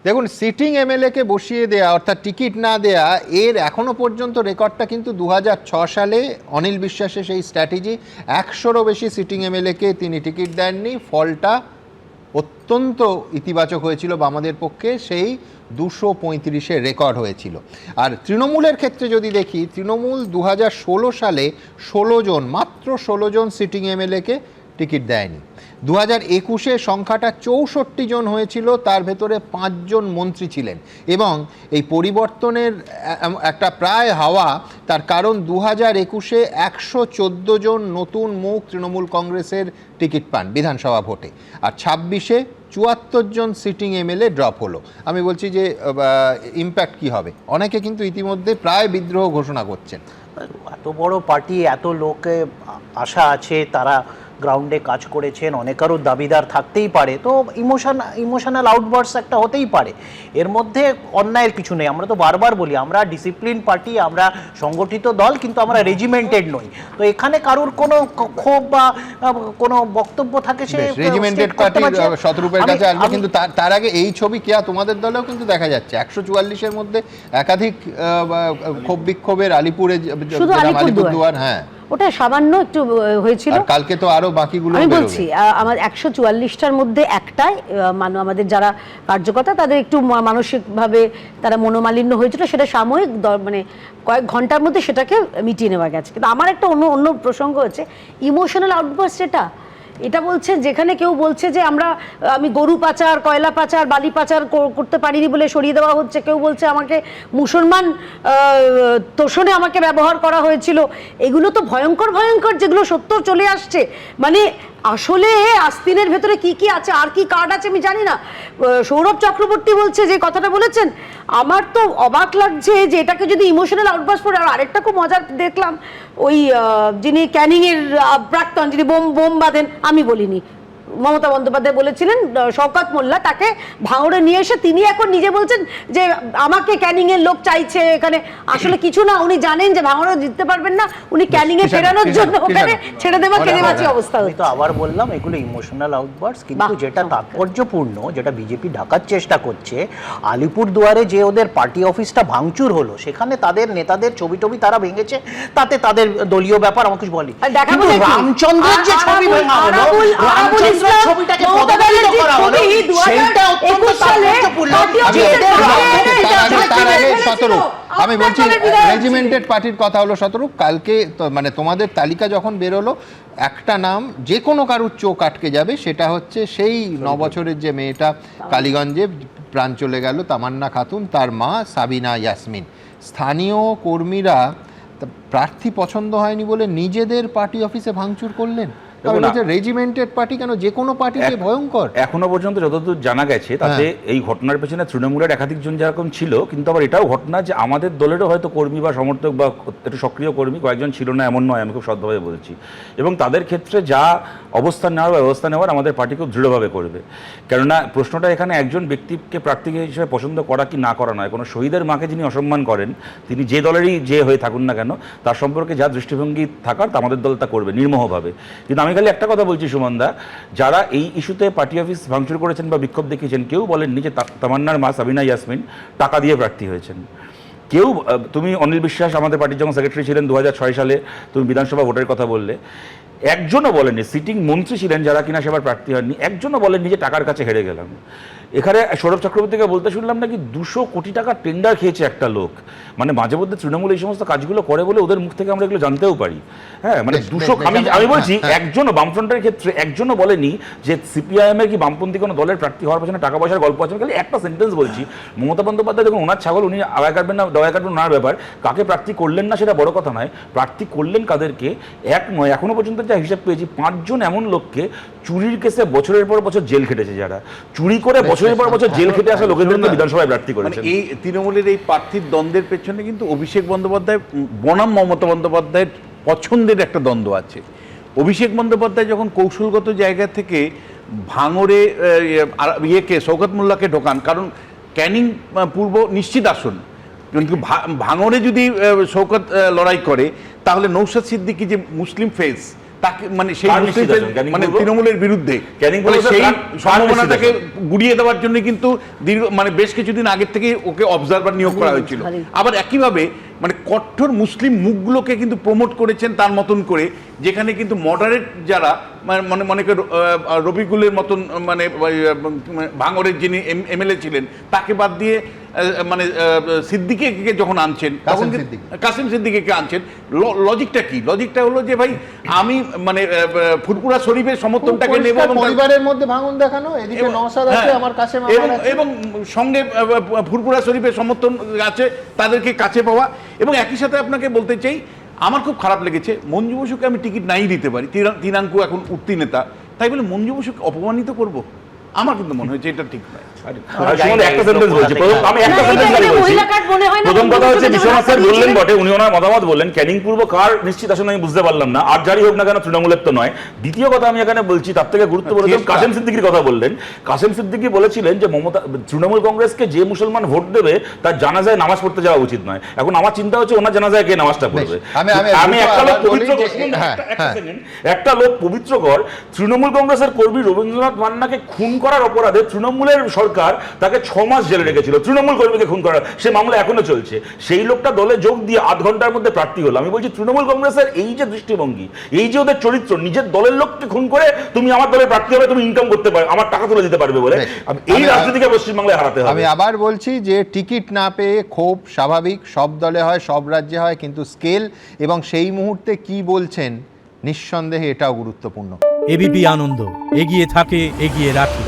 দেখুন, sitting MLA কে বসিয়ে দেয়া অর্থাৎ টিকিট না দেয়া, এর এখনো পর্যন্ত রেকর্ডটা কিন্তু 2006 সালে অনিল বিশ্বাসের সেই স্ট্র্যাটেজি, 100রও বেশি সিটিং এমএলএ কে তিনি টিকিট দেননি। ফলটা অত্যন্ত ইতিবাচক হয়েছিল বামাদের পক্ষে, সেই 235-এ রেকর্ড হয়েছিল। আর তৃণমূলের ক্ষেত্রে যদি দেখি, তৃণমূল 2016 সালে মাত্র 16 জন সিটিং এমএলএকে টিকিট দেয়নি। 2021-এ সংখ্যাটা 64 জন হয়েছিল, তার ভেতরে 5 জন মন্ত্রী ছিলেন। এবং এই পরিবর্তনের একটা প্রায় হাওয়া, তার কারণ 2021-এ 114 জন নতুন মুখ তৃণমূল কংগ্রেসের টিকিট পান বিধানসভা ভোটে, আর 26-এ 74 জন সিটিং এমএলএ ড্রপ হলো। আমি বলছি যে ইম্প্যাক্ট কি হবে, অনেকে কিন্তু ইতিমধ্যে প্রায় বিদ্রোহ ঘোষণা করছেন। এত বড় পার্টি, এত লোকে আশা আছে, তারা গ্রাউন্ডে কাজ করেছেন, অনেকেরও দাবিদার থাকতেই পারে, তো ইমোশনাল আউটবার্স একটা হতেই পারে। এর মধ্যে অন্যায়ের কিছু নেই। আমরা তো বারবার বলি আমরা ডিসিপ্লিন পার্টি, আমরা সংগঠিত দল, কিন্তু আমরা রেজিমেন্টেড নই। তো এখানে কারোর কোনো ক্ষোভ বা কোনো বক্তব্য থাকে, সে রেজিমেন্টেড পার্টির শতরূপের কাছে আসবে। কিন্তু তার আগে এই ছবি কেয়া তোমাদের দলেও কিন্তু দেখা যাচ্ছে 144-এর মধ্যে একাধিক ক্ষোভ বিক্ষোভের, আলিপুরদুয়ার, হ্যাঁ ওটা সামান্য একটু হয়েছিল, কালকে তো আরো বাকিগুলো আমি বলছি। আমার 144টার মধ্যে একটাই আমাদের যারা কার্যকর্তা, তাদের একটু মানসিকভাবে তারা মনোমালিন্য হয়েছিল, সেটা সাময়িক, মানে কয়েক ঘন্টার মধ্যে সেটাকে মিটিয়ে নেওয়া গেছে। কিন্তু আমার একটা অন্য প্রসঙ্গ হচ্ছে ইমোশনাল আউটবার্স্ট। এটা বলছেন, যেখানে কেউ বলছে যে আমি গরু পাচার, কয়লা পাচার, বালি পাচার করতে পারিনি বলে সরিয়ে দেওয়া হচ্ছে, কেউ বলছে আমাকে মুসলমান তোষণে আমাকে ব্যবহার করা হয়েছিল। এগুলো তো ভয়ঙ্কর, যেগুলো সত্য চলে আসছে। মানে আসলে আস্তিনের ভেতরে কি কি আছে, আর কি কার্ড আছে আমি জানি না। সৌরভ চক্রবর্তী বলছে যে কথাটা বলেছেন, আমার তো অবাক লাগছে যে এটাকে যদি ইমোশনাল আউটবার্স্ট করে। আর আরেকটা খুব মজার দেখলাম, ওই যিনি ক্যানিং এর প্রাক্তন, যিনি বোম বাঁধেন, আমি বলিনি, মমতা বন্দ্যোপাধ্যায় বলেছিলেন, শওকত মোল্লা, তাকে ভাঙড়ে নিয়ে এসে তিনি এখন নিজে বলছেন যে আমাকে ক্যানিং এর লোক চাইছে এখানে। আসলে কিছু না, উনি জানেন যে ভাঙড়ে জিততে পারবেন না, উনি ক্যানিং এ ফেরানোর জন্য ওখানে ছেড়ে দেওয়া কেনেবাচি অবস্থা হচ্ছে। তো আবার বললাম এগুলো ইমোশনাল আউটবার্স, কিন্তু যেটা তাৎপর্যপূর্ণ, যেটা বিজেপি ঢাকার চেষ্টা করছে, আলিপুরদুয়ারে যে ওদের পার্টি অফিসটা ভাঙচুর হলো, সেখানে তাদের নেতাদের ছবি তারা ভেঙেছে, তাতে তাদের দলীয় ব্যাপার, আমাকে কিছু বলি। রামচন্দ্রের যে ছবি ভাঙা হলো, ছবিটাকে পদদলিত করা হলো, সেটা অত্যন্ত তাৎপর্যপূর্ণ। আমি বলছি রেজিমেন্টেড পার্টির কথা হলো শতরূপ, কালকে মানে তোমাদের তালিকা যখন বেরোলো, একটা নাম যে কোনো কারুর চোখ আটকে যাবে, সেটা হচ্ছে সেই 9 বছরের যে মেয়েটা কালীগঞ্জে প্রাণ চলে গেল, তামান্না খাতুন, তার মা সাবিনা ইয়াসমিন। স্থানীয় কর্মীরা প্রার্থী পছন্দ হয়নি বলে নিজেদের পার্টি অফিসে ভাঙচুর করলেন। রেজিমেন্টেড পার্টি কেন, যে কোনো পার্টিতে ভয়ঙ্কর। এখনো পর্যন্ত যতদূর জানা গেছে তাতে এই ঘটনার পেছনে তৃণমূলের একাধিক জন যেরকম ছিল, কিন্তু আবার এটাও ঘটনা যে আমাদের দলেরও হয়তো কর্মী বা সমর্থক বা একটু সক্রিয় কর্মী কয়েকজন ছিল না, এমন নয়, আমি খুব সৎভাবে বলছি। এবং তাদের ক্ষেত্রে যা অবস্থান নেওয়ার ব্যবস্থা নেওয়ার আমাদের পার্টি খুব দৃঢ়ভাবে করবে। কেননা প্রশ্নটা এখানে একজন ব্যক্তিকে প্রার্থী হিসেবে পছন্দ করা কি না করা নয়, কোনো শহীদের মাকে যিনি অসম্মান করেন, তিনি যে দলেরই যে হয়ে থাকুন না কেন, তার সম্পর্কে যা দৃষ্টিভঙ্গি থাকার তা আমাদের দল তা করবে নির্মোহভাবে। কিন্তু আমি খালি একটা কথা বলছি সুমনদা, যারা এই ইস্যুতে পার্টি অফিস ভাঙচুর করেছেন বা বিক্ষোভ দেখিয়েছেন, কেউ বলেননি যে তামান্নার মা সাবিনা ইয়াসমিন টাকা দিয়ে প্রার্থী হয়েছেন। কেউ, তুমি অনিল বিশ্বাস আমাদের পার্টির যখন সেক্রেটারি ছিলেন 2006 সালে, তুমি বিধানসভা ভোটের কথা বললে, একজনও বলেননি, সিটিং মন্ত্রী ছিলেন যারা কিনা সেবার প্রার্থী হননি, একজনও বলেননি যে টাকার কাছে হেরে গেলাম। এখানে সৌরভ চক্রবর্তীকে বলতে শুনলাম নাকি 200 কোটি টাকা টেন্ডার খেয়েছে একটা লোক। মানে মাঝে মধ্যে তৃণমূল এই সমস্ত কাজগুলো করে বলে ওদের মুখ থেকে আমরা এগুলো জানতেও পারি। হ্যাঁ, মানে 200, আমি বলছি একজনও বামফ্রন্টের ক্ষেত্রে একজনও বলেনি যে সিপিআইএম এর কি বামপন্থী কোনো দলের প্রার্থী হওয়ার পেছনে টাকা পয়সার গল্প আছে। খালি একটা সেন্টেন্স বলছি, মমতা বন্দ্যোপাধ্যায় দেখুন ওনার ছাগল, উনি আগায় কাটবেন না দয়া কাটবেন ওনার ব্যাপার, কাকে প্রার্থী করলেন না সেটা বড় কথা নয়, প্রার্থী করলেন কাদেরকে এক নয়। এখনো পর্যন্ত যা হিসাব পেয়েছি 5 জন এমন লোককে চুরির কেসে বছরের পর বছর জেল খেটেছে, যারা চুরি করে বছরের পর বছর জেল খেটে আসা লোকের জন্য বিধানসভায় প্রার্থী করেছেন। এই তৃণমূলের এই প্রার্থীর দ্বন্দ্বের পেছনে কিন্তু অভিষেক বন্দ্যোপাধ্যায় বনাম মমতা বন্দ্যোপাধ্যায়ের পছন্দের একটা দ্বন্দ্ব আছে। অভিষেক বন্দ্যোপাধ্যায় যখন কৌশলগত জায়গা থেকে ভাঙড়ে শওকত মোল্লাকে ঢোকান, কারণ ক্যানিং পূর্ব নিশ্চিত আসন, কিন্তু ভাঙড়ে যদি শওকত লড়াই করে তাহলে নৌশাদ সিদ্দিকী যে মুসলিম ফেস, তাকে মানে সেই কার বুঝতেই নিশ্চিত আছেন? পেরেছেন, ক্যানিং মানে পূর্ব? তৃণমূলের বিরুদ্ধে ক্যানিং মানে পূর্ব সেই কার সম্ভাবনাটাকে নিশ্চিত গুড়িয়ে দেওয়ার জন্য কিন্তু মানে বেশ কিছুদিন আগের থেকে ওকে অবজারভার নিয়োগ করা হয়েছিল। আবার একইভাবে মানে কঠোর মুসলিম মুখগুলোকে কিন্তু প্রমোট করেছেন তার মতন করে, যেখানে কিন্তু মডারেট যারা মানে মনে করেন রফিকুলের মতন মানে ভাঙড়ের যিনি এমএলএ ছিলেন তাকে বাদ দিয়ে মানে সিদ্দিকে যখন আনছেন তখন কাসিম সিদ্দিকীকে আনছেন, লজিকটা কি? লজিকটা হলো যে ভাই আমি মানে ফুরপুরা শরীফের সমর্থনটাকে নেব এবং পরিবারের মধ্যে ভাঙন দেখানো, এদিকে নওশাদ আছে, আমার কাছে এবং সঙ্গে ফুরপুরা শরীফের সমর্থন আছে, তাদেরকে কাছে পাওয়া। এবং একই সাথে আপনাকে বলতে চাই, আমার খুব খারাপ লেগেছে মঞ্জু বসুকে আমি টিকিট নাই দিতে পারি, তিনাঙ্কু এখন উঠতি নেতা, তাই বলে মঞ্জু বসুকে অপমানিত করব, আমার কিন্তু মনে হয়েছে এটা ঠিক নয়। একটা সেন্টেন্স বলছি, আমি একটা সেন্টেন্স বলছি। প্রথম কথা হচ্ছে বিশ্বনাথ স্যার বললেন বটে, উনি ওনার মতামত বললেন, ক্যানিং পূর্ব কার নিশ্চিত আসলে আমি বুঝতে পারলাম না, আর যারই হোক না কেন তৃণমূলের তো নয়। দ্বিতীয় কথা আমি এখানে বলছি, তার থেকে গুরুত্বপূর্ণ কাসেম সিদ্দিকীর কথা বললেন। কাসেম সিদ্দিকী বলেছিলেন যে মমতা তৃণমূল কংগ্রেসকে যে মুসলমান ভোট দেবে তার জানাজায় নামাজ পড়তে যাওয়া উচিত নয়। এখন আমার চিন্তা হচ্ছে ওনার জানাজায় কে নামাজটা পড়বে? আমি একটা লোক পবিত্র, একটা লোক পবিত্র ঘর, তৃণমূল কংগ্রেসের কর্মী রবীন্দ্রনাথ মান্নাকে খুন করার অপরাধে তৃণমূলের সরকার তাকে 6 মাস জেলে রেখেছিল, তৃণমূল কর্মীকে খুন করার, সে মামলা এখনো চলছে। সেই লোকটা দলে যোগ দিয়ে 8 ঘন্টার মধ্যে প্রার্থী হলো। আমি বলছি তৃণমূল কংগ্রেসের এই যে দৃষ্টিভঙ্গি, এই যে ওদের চরিত্র, নিজের দলের লোককে খুন করে তুমি আমার দলের প্রার্থী হবে, তুমি ইনকাম করতে পারবে, আমার টাকা তুলে দিতে পারবে বলে, এই রাজনীতিকে পশ্চিমবাংলায় হারাতে হবে। আমি আবার বলছি যে টিকিট না পেয়ে ক্ষোভ স্বাভাবিক, সব দলে হয়, সব রাজ্যে হয়, কিন্তু স্কেল এবং সেই মুহূর্তে কি বলছেন নিঃসন্দেহে এটাও গুরুত্বপূর্ণ। এবিপি আনন্দ, এগিয়ে থাকে, এগিয়ে রাখে।